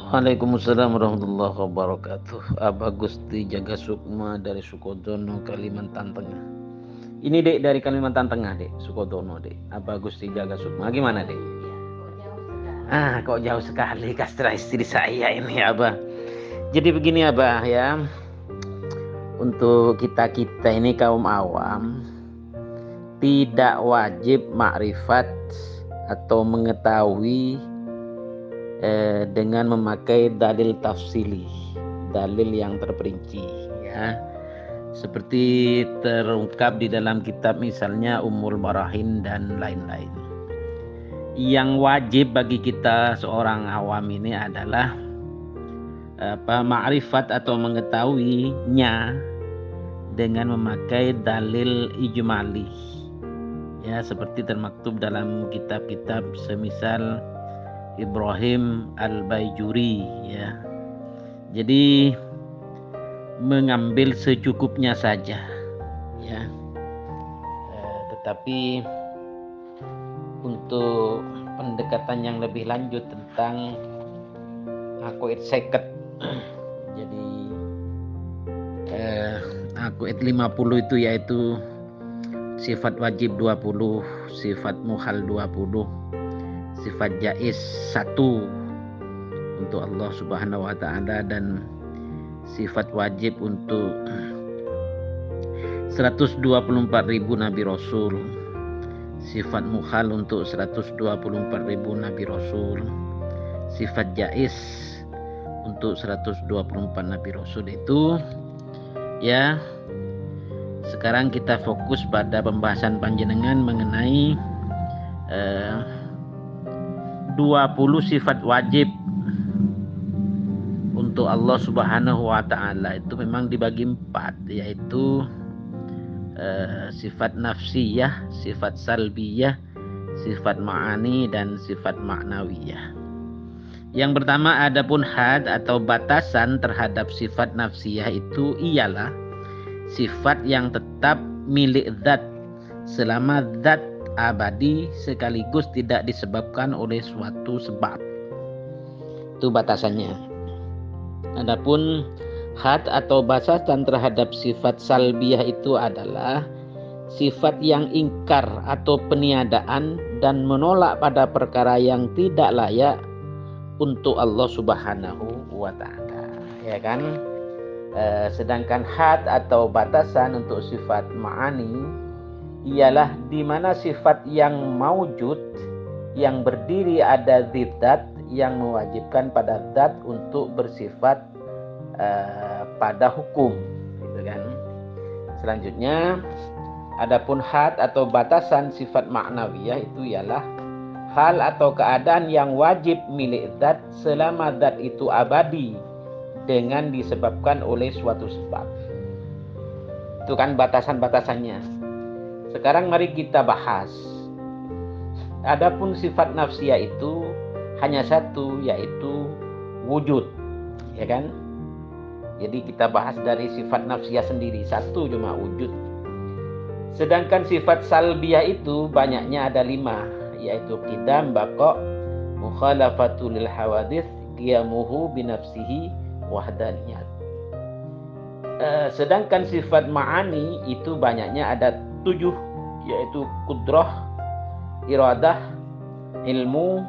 Waalaikumsalam warahmatullahi wabarakatuh. Abah Gusti Jaga Sukma dari Sukodono, Kalimantan Tengah. Ini dek dari Kalimantan Tengah dek, Sukodono dek. Abah Gusti Jaga Sukma. Gimana dek? Kok jauh sekali kastra istri saya ini Abah. Jadi begini Abah ya. Untuk kita ini kaum awam tidak wajib makrifat atau mengetahui dengan memakai dalil tafsili, dalil yang terperinci ya, seperti terungkap di dalam kitab misalnya Ummul Barahin dan lain-lain. Yang wajib bagi kita seorang awam ini adalah ma'rifat atau mengetahuinya dengan memakai dalil ijmali ya, seperti termaktub dalam kitab-kitab semisal Ibrahim Al-Baijuri ya. Jadi mengambil secukupnya saja ya. Tetapi untuk pendekatan yang lebih lanjut tentang aqaid seket jadi aqaid 50 itu yaitu sifat wajib 20, sifat muhal 20, sifat jaiz 1 untuk Allah Subhanahu wa taala, dan sifat wajib untuk 124.000 nabi rasul, sifat muhal untuk 124.000 nabi rasul, sifat jaiz untuk 124 nabi rasul. Itu ya. Sekarang kita fokus pada pembahasan panjenengan mengenai 20 sifat wajib untuk Allah Subhanahu wa taala. Itu memang dibagi 4, yaitu sifat nafsiyah, sifat salbiyah, sifat ma'ani, dan sifat ma'nawiyah. Yang pertama, adapun had atau batasan terhadap sifat nafsiyah itu ialah sifat yang tetap milik zat selama zat abadi sekaligus tidak disebabkan oleh suatu sebab. Itu batasannya. Adapun had atau batasan terhadap sifat salbiyah itu adalah sifat yang ingkar atau peniadaan dan menolak pada perkara yang tidak layak untuk Allah Subhanahu wa taala, ya kan? Sedangkan had atau batasan untuk sifat ma'ani ialah di mana sifat yang maujud, yang berdiri ada zat yang mewajibkan pada zat untuk bersifat pada hukum, gitu kan? Selanjutnya, adapun had atau batasan sifat ma'nawiyah itu ialah hal atau keadaan yang wajib milik zat selama zat itu abadi dengan disebabkan oleh suatu sebab. Itu kan batasan-batasannya. Sekarang mari kita bahas. Adapun sifat nafsiyah itu hanya satu, yaitu wujud, ya kan? Jadi kita bahas dari sifat nafsiyah sendiri, satu cuma wujud. Sedangkan sifat salbiyah itu banyaknya ada 5, yaitu qidam, baqa, mukhalafatul lil hawadits, qiyamuhu binafsihi, wahdaniyat. Sedangkan sifat ma'ani itu banyaknya ada 7, yaitu kudrah, iradah, ilmu,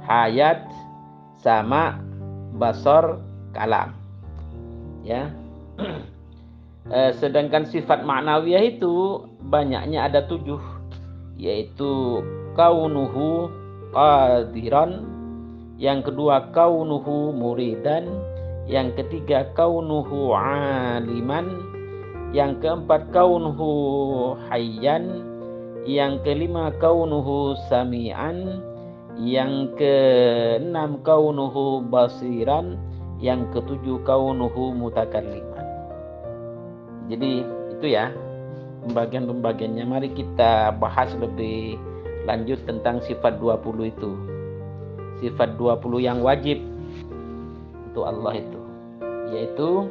hayat, sama, basar, kalam. Ya. Sedangkan sifat ma'nawiyah itu banyaknya ada 7, yaitu kaunuhu qadiran, yang kedua kaunuhu muridan, yang ketiga kaunuhu aliman, yang keempat kaunuhu hayyan, yang kelima kaunuhu sami'an, yang keenam kaunuhu basiran, yang ketujuh kaunuhu mutakalliman. Jadi itu ya pembagian-pembagiannya. Mari kita bahas lebih lanjut tentang sifat 20 itu. Sifat 20 yang wajib untuk Allah itu, yaitu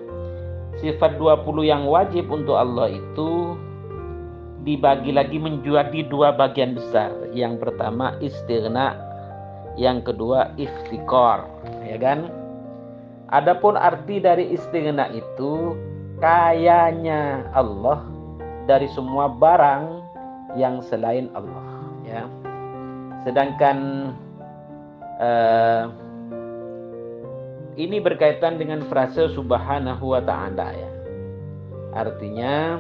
sifat 20 yang wajib untuk Allah itu dibagi lagi menjadi 2 bagian besar. Yang pertama istighna, yang kedua iftikar, ya kan? Adapun arti dari istighna itu kayanya Allah dari semua barang yang selain Allah, ya. Sedangkan ini berkaitan dengan frase subhanahu wa ta'ala, ya. Artinya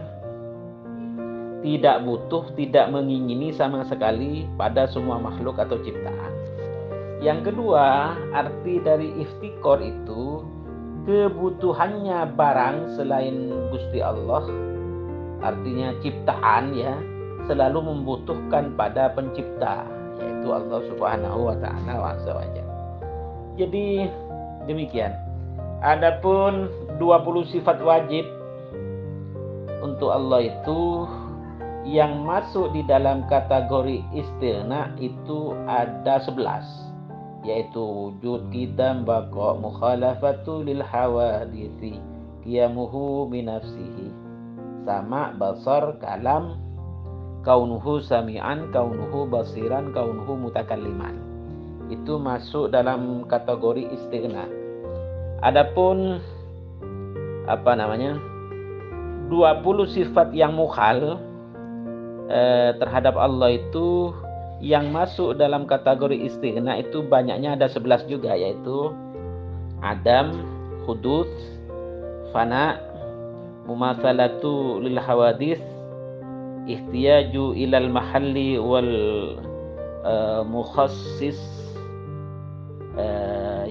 tidak butuh, tidak mengingini sama sekali pada semua makhluk atau ciptaan. Yang kedua, arti dari iftikor itu kebutuhannya barang selain Gusti Allah, artinya ciptaan, ya, selalu membutuhkan pada pencipta, yaitu Allah Subhanahu wa ta'ala wa azza wa jalla. Jadi demikian. Adapun 20 sifat wajib untuk Allah itu yang masuk di dalam kategori istighna itu ada 11, yaitu wujud, qidam, baqa, mukhalafatu lil hawadithi, qiyamuhu min nafsihi, sama, basar, kalam, kaunuhu sami'an, kaunuhu basiran, kaunuhu mutakalliman. Itu masuk dalam kategori istighna. Adapun 20 sifat yang mukhal terhadap Allah itu yang masuk dalam kategori istighna itu banyaknya ada 11 juga, yaitu adam, huduts, fana, mumatsalatu lil hawadits, ihtiyaju ilal mahalli wal mukhassis.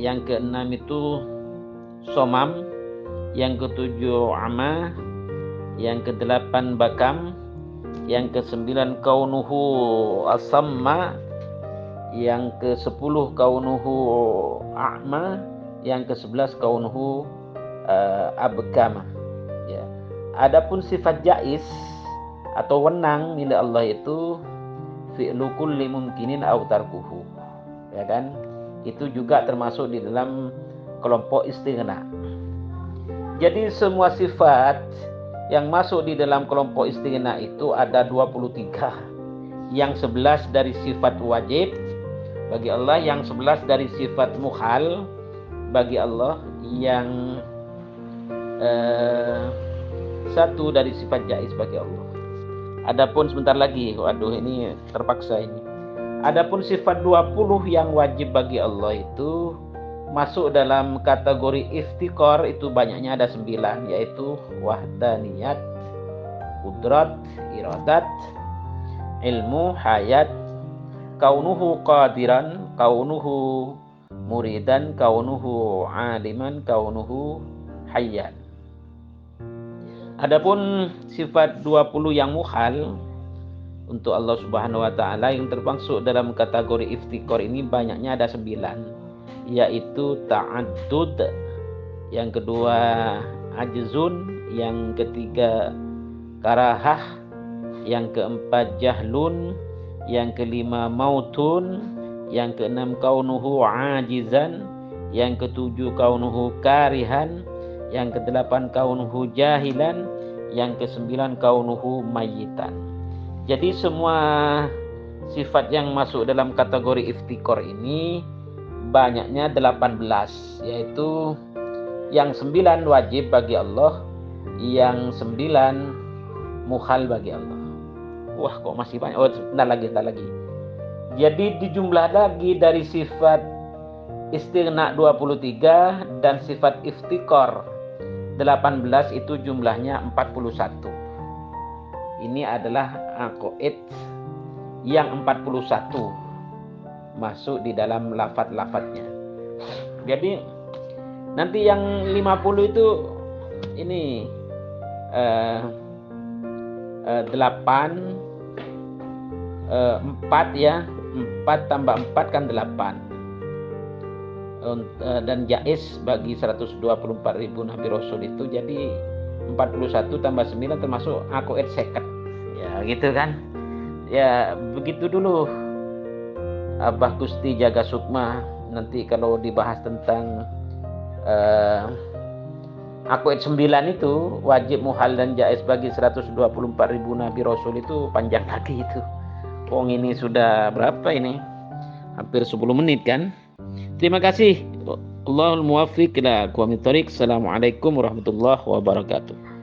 Yang keenam itu somam, yang ketujuh ama, yang kedelapan bakam, yang ke-9 kaunuhu asamma, yang ke-10 kaunuhu a'ma, yang ke-11 kaunuhu abkama, ya. Adapun sifat jaiz atau wenang milik Allah itu fi'lu kulli mumkinin aw tarkuhu, ya kan? Itu juga termasuk di dalam kelompok istighna. Jadi semua sifat yang masuk di dalam kelompok istighna itu ada 23. Yang 11 dari sifat wajib bagi Allah, yang 11 dari sifat mukhal bagi Allah, yang 1 dari sifat jaiz bagi Allah. Adapun sebentar lagi, ini terpaksa ini. Adapun sifat 20 yang wajib bagi Allah itu masuk dalam kategori iftikor, itu banyaknya ada 9, yaitu wahdaniyat, qudrat, iradat, ilmu, hayat, kaunuhu qadiran, kaunuhu muridan, kaunuhu aliman, kaunuhu hayyan. Adapun sifat 20 yang mukhal untuk Allah Subhanahu wa ta'ala yang termasuk dalam kategori iftikor ini banyaknya ada 9, yaitu ta'addud, yang kedua ajzun, yang ketiga karahah, yang keempat jahlun, yang kelima mautun, yang keenam kaunuhu ajizan, yang ketujuh kaunuhu karihan, yang kedelapan kaunuhu jahilan, yang kesembilan kaunuhu mayyitan. Jadi semua sifat yang masuk dalam kategori iftikor ini banyaknya 18, yaitu yang 9 wajib bagi Allah, yang 9 mukhal bagi Allah. Wah, kok masih banyak. Oh, bentar lagi. Jadi dijumlah lagi dari sifat istighna 23 dan sifat iftikor 18, itu jumlahnya 41. Ini adalah aqaid yang 41 masuk di dalam lafaz-lafaznya. Jadi nanti yang 50 itu ini 8 4 ya, 4 tambah 4 kan 8. Dan jaiz bagi 124.000 Nabi Rasul itu jadi 41 tambah 9 termasuk aqaid seket. Ya gitu kan. Ya begitu dulu Abah Gusti Jaga Sukma. Nanti kalau dibahas tentang aqaid 9 itu wajib, muhal dan jaiz bagi 124.000 Nabi Rasul itu panjang lagi itu. Wong ini sudah berapa ini? Hampir 10 menit kan? Terima kasih Allahul muwaffiq ila aqwamit thoriq. Assalamualaikum warahmatullahi wabarakatuh.